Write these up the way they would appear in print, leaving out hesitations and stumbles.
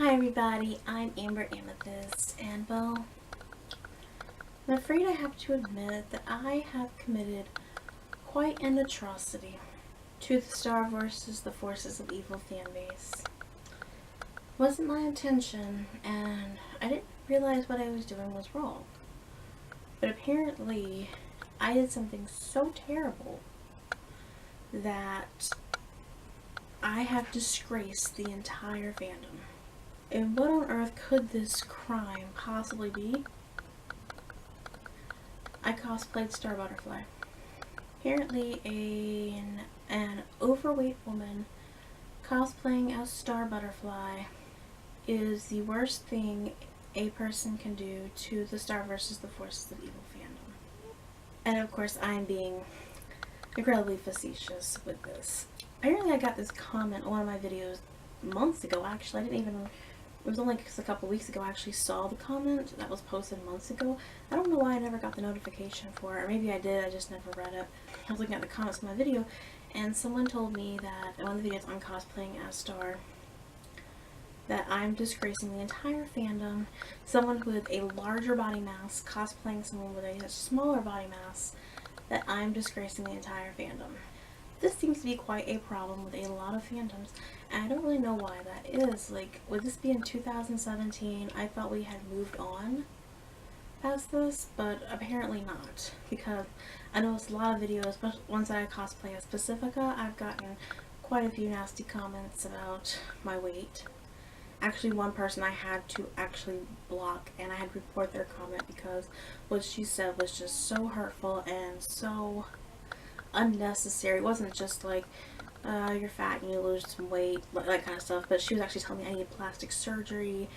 Hi everybody, I'm Amethyst, and well, I'm afraid I have to admit that I have committed quite an atrocity to the Star vs. the Forces of Evil fanbase. Wasn't my intention, and I didn't realize what I was doing was wrong. But apparently, I did something so terrible that I have disgraced the entire fandom. And what on earth could this crime possibly be? I cosplayed Star Butterfly. Apparently an overweight woman cosplaying as Star Butterfly is the worst thing a person can do to the Star vs. the Forces of Evil fandom. And of course I'm being incredibly facetious with this. Apparently I got this comment on one of my videos months ago. Actually, it was only because a couple weeks ago I actually saw the comment that was posted months ago. I don't know why I never got the notification for it, or maybe I did, I just never read it. I was looking at the comments of my video, and someone told me that in one of the videos on cosplaying as Star, that I'm disgracing the entire fandom. Someone with a larger body mass cosplaying someone with a smaller body mass, that I'm disgracing the entire fandom. This seems to be quite a problem with a lot of fandoms, and I don't really know why that is. Like, would this be in 2017? I thought we had moved on past this, but apparently not, because I noticed a lot of videos, especially ones that I cosplay as Pacifica, I've gotten quite a few nasty comments about my weight. Actually, one person I had to actually block, and I had to report their comment because what she said was just so hurtful and so unnecessary. It wasn't just like, you're fat and you lose some weight, that kind of stuff, but she was actually telling me I needed plastic surgery,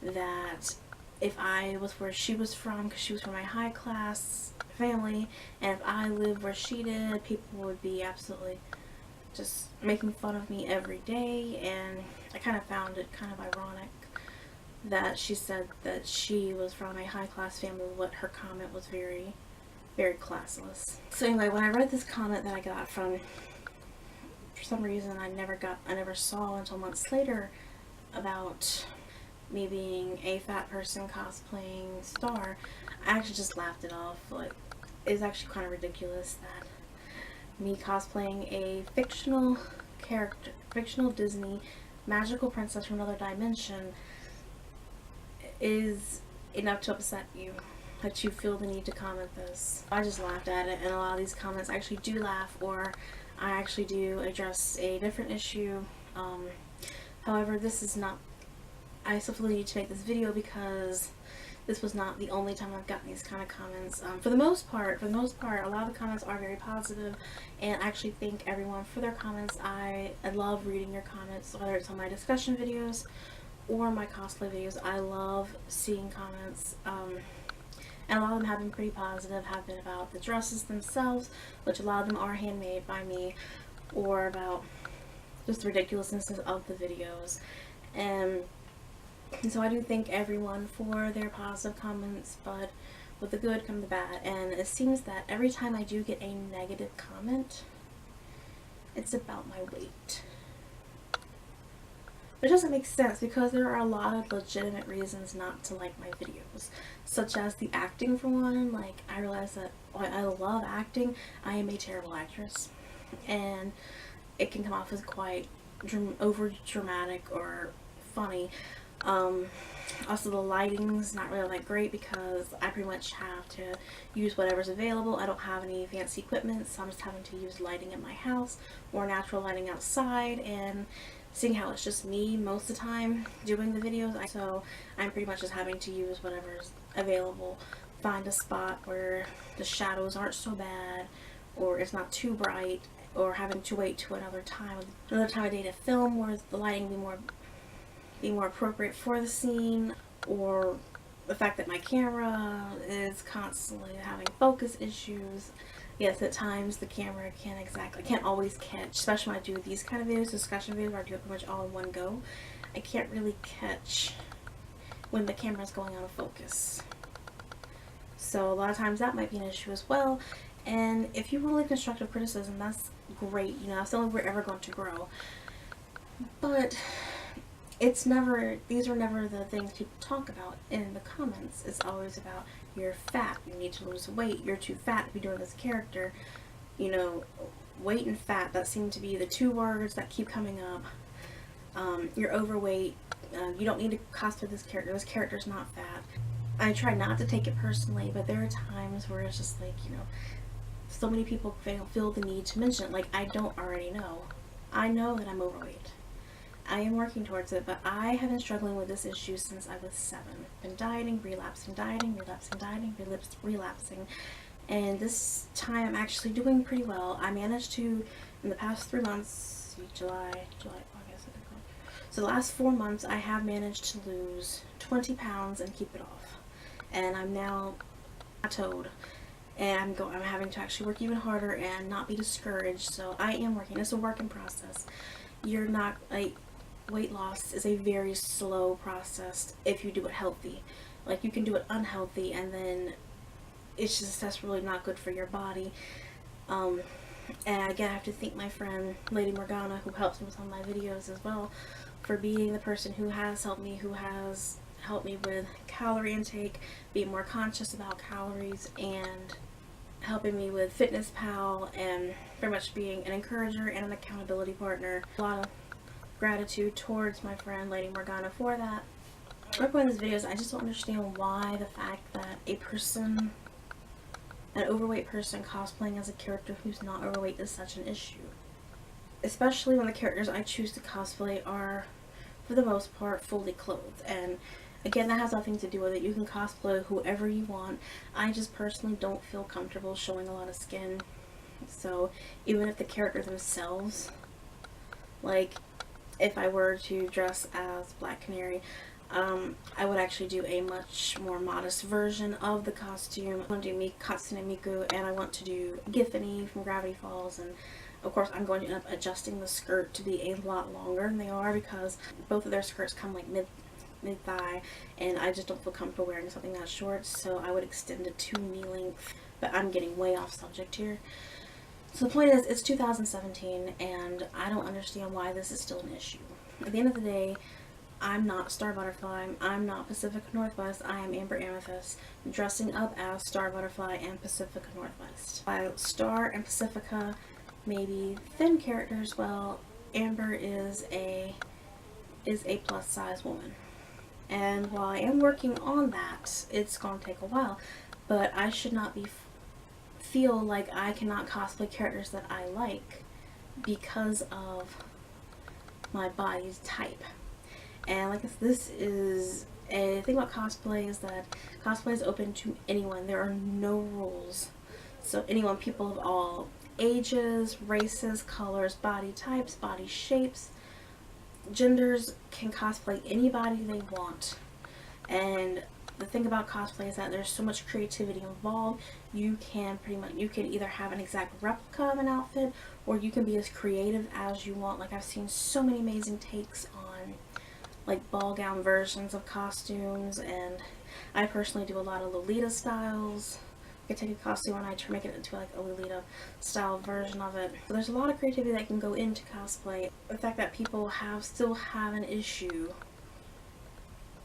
that if I was where she was from, because she was from my high class family, and if I lived where she did, people would be absolutely just making fun of me every day. And I kind of found it kind of ironic that she said that she was from a high class family, but her comment was very classless. So anyway, when I read this comment that I got from, for some reason I never saw until months later, about me being a fat person cosplaying Star, I actually just laughed it off. Like, it's actually kind of ridiculous that me cosplaying a fictional character, fictional Disney magical princess from another dimension, is enough to upset you, that you feel the need to comment this. I just laughed at it, and a lot of these comments I actually do laugh, or I actually do address a different issue. However, this is not, I still feel the need to make this video because this was not the only time I've gotten these kind of comments. For the most part, a lot of the comments are very positive, and I actually thank everyone for their comments. I love reading your comments, whether it's on my discussion videos or my cosplay videos. I love seeing comments. And a lot of them have been pretty positive, have been about the dresses themselves, which a lot of them are handmade by me, or about just the ridiculousness of the videos. And so I do thank everyone for their positive comments, but with the good come the bad. And it seems that every time I do get a negative comment, it's about my weight. It doesn't make sense, because there are a lot of legitimate reasons not to like my videos, such as the acting for one. Like, I realize that I love acting. I am a terrible actress, and it can come off as quite over dramatic or funny. Also, the lighting's not really that great because I pretty much have to use whatever's available. I don't have any fancy equipment, so I'm just having to use lighting in my house or natural lighting outside, and seeing how it's just me most of the time doing the videos, so I'm pretty much just having to use whatever's available, find a spot where the shadows aren't so bad, or it's not too bright, or having to wait to another time of day to film where the lighting be more appropriate for the scene, or the fact that my camera is constantly having focus issues. Yes, at times the camera can't always catch, especially when I do these kind of videos, discussion videos, where I do it pretty much all in one go. I can't really catch when the camera's going out of focus. So a lot of times that might be an issue as well. And if you want to leave constructive criticism, that's great. You know, that's the only way we're ever going to grow. But these are never the things people talk about in the comments. It's always about, you're fat, you need to lose weight, you're too fat to be doing this character. You know, weight and fat, that seem to be the two words that keep coming up. You're overweight, you don't need to cosplay this character's not fat. I try not to take it personally, but there are times where it's just like, you know, so many people feel the need to mention it. Like, I don't already know. I know that I'm overweight. I am working towards it, but I have been struggling with this issue since I was 7. Been dieting, relapsing, dieting, relapsing, dieting, relapsing. And this time I'm actually doing pretty well. I managed to, in the past 3 months, July, August, so the last 4 months I have managed to lose 20 pounds and keep it off. And I'm now plateaued. And I'm having to actually work even harder and not be discouraged. So I am working. It's a work in process. You're not, like, weight loss is a very slow process if you do it healthy. Like, you can do it unhealthy and then that's really not good for your body. And again, I have to thank my friend Lady Morgana, who helps me with some of my videos as well, for being the person who has helped me with calorie intake, being more conscious about calories, and helping me with Fitness Pal, and very much being an encourager and an accountability partner. A lot of gratitude towards my friend Lady Morgana for that. Working with these videos, I just don't understand why the fact that an overweight person cosplaying as a character who's not overweight is such an issue. Especially when the characters I choose to cosplay are, for the most part, fully clothed. And again, that has nothing to do with it. You can cosplay whoever you want. I just personally don't feel comfortable showing a lot of skin. So even if the character themselves, like if I were to dress as Black Canary, I would actually do a much more modest version of the costume. I want to do Katsune Miku, and I want to do Giffany from Gravity Falls, and of course I'm going to end up adjusting the skirt to be a lot longer than they are, because both of their skirts come like mid-thigh, and I just don't feel comfortable wearing something that short, so I would extend it to knee length. But I'm getting way off subject here. So the point is, it's 2017, and I don't understand why this is still an issue. At the end of the day, I'm not Star Butterfly, I'm not Pacific Northwest, I am Amber Amethyst, dressing up as Star Butterfly and Pacifica Northwest. While Star and Pacifica may be thin characters, well, Amber is a plus size woman. And while I am working on that, it's going to take a while, but I should not feel like I cannot cosplay characters that I like because of my body's type. And like this is a thing about cosplay, is that cosplay is open to anyone. There are no rules. So anyone, people of all ages, races, colors, body types, body shapes, genders can cosplay anybody they want. And the thing about cosplay is that there's so much creativity involved. You can either have an exact replica of an outfit, or you can be as creative as you want. Like, I've seen so many amazing takes on like ball gown versions of costumes, and I personally do a lot of Lolita styles. I take a costume and I try to make it into like a Lolita style version of it. So there's a lot of creativity that can go into cosplay. The fact that people still have an issue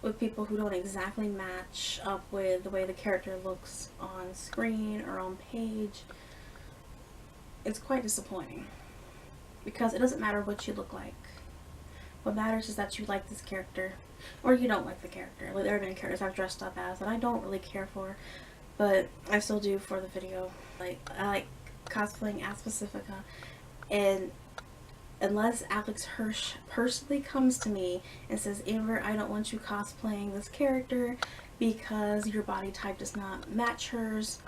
with people who don't exactly match up with the way the character looks on screen or on page, it's quite disappointing, because it doesn't matter what you look like. What matters is that you like this character, or you don't like the character. Like, there have been characters I've dressed up as that I don't really care for, but I still do for the video. Like, I like cosplaying as Pacifica, and unless Alex Hirsch personally comes to me and says, Amber, I don't want you cosplaying this character because your body type does not match hers,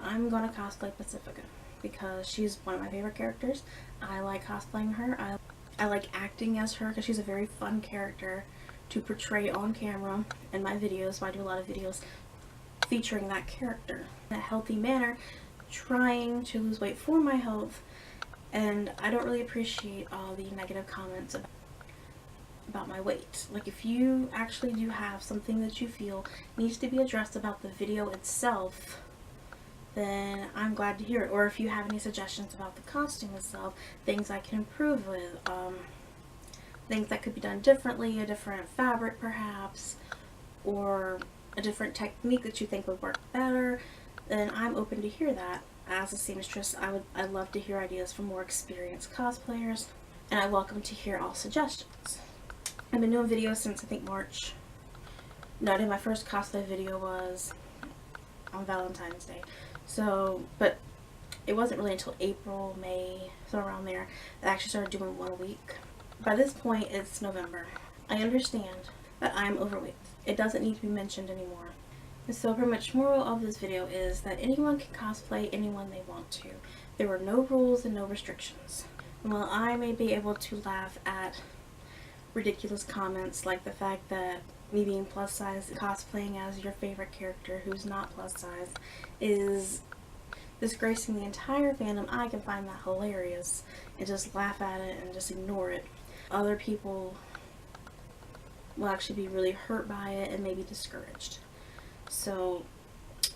I'm gonna cosplay Pacifica, because she's one of my favorite characters. I like cosplaying her. I like acting as her, because she's a very fun character to portray on camera in my videos. So I do a lot of videos featuring that character in a healthy manner, trying to lose weight for my health. And I don't really appreciate all the negative comments about my weight. Like, if you actually do have something that you feel needs to be addressed about the video itself, then I'm glad to hear it. Or if you have any suggestions about the costume itself, things I can improve with, things that could be done differently, a different fabric perhaps, or a different technique that you think would work better, then I'm open to hear that. As a seamstress, I'd love to hear ideas from more experienced cosplayers, and I welcome to hear all suggestions. I've been doing videos since I think March. No, I did my first cosplay video was on Valentine's Day. So, but it wasn't really until April, May, so around there, that I actually started doing one a week. By this point, it's November. I understand that I'm overweight. It doesn't need to be mentioned anymore. And so pretty much moral of this video is that anyone can cosplay anyone they want to. There are no rules and no restrictions. And while I may be able to laugh at ridiculous comments like the fact that me being plus size, cosplaying as your favorite character who's not plus size is disgracing the entire fandom, I can find that hilarious and just laugh at it and just ignore it. Other people will actually be really hurt by it and maybe discouraged. So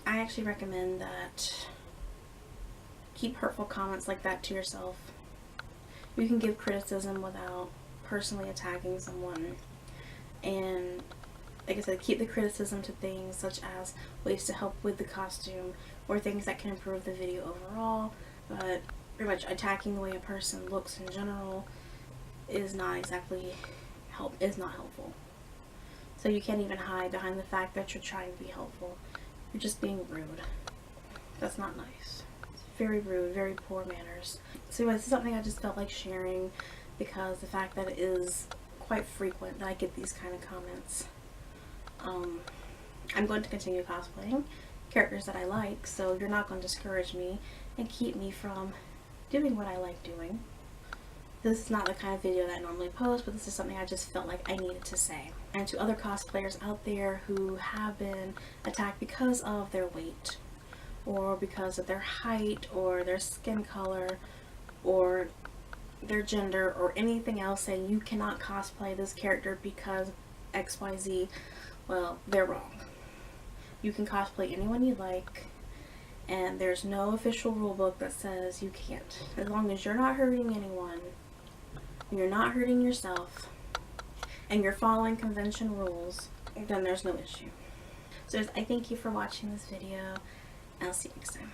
I actually recommend that keep hurtful comments like that to yourself. You can give criticism without personally attacking someone, and like I said, keep the criticism to things such as ways to help with the costume or things that can improve the video overall, but pretty much attacking the way a person looks in general is not helpful. So you can't even hide behind the fact that you're trying to be helpful. You're just being rude. That's not nice. It's very rude, very poor manners. So anyway, this is something I just felt like sharing because the fact that it is quite frequent that I get these kind of comments. I'm going to continue cosplaying characters that I like, so you're not going to discourage me and keep me from doing what I like doing. This is not the kind of video that I normally post, but this is something I just felt like I needed to say. And to other cosplayers out there who have been attacked because of their weight, or because of their height, or their skin color, or their gender, or anything else, saying you cannot cosplay this character because XYZ, well, they're wrong. You can cosplay anyone you like, and there's no official rule book that says you can't. As long as you're not hurting anyone, you're not hurting yourself, and you're following convention rules, then there's no issue. So I thank you for watching this video, and I'll see you next time.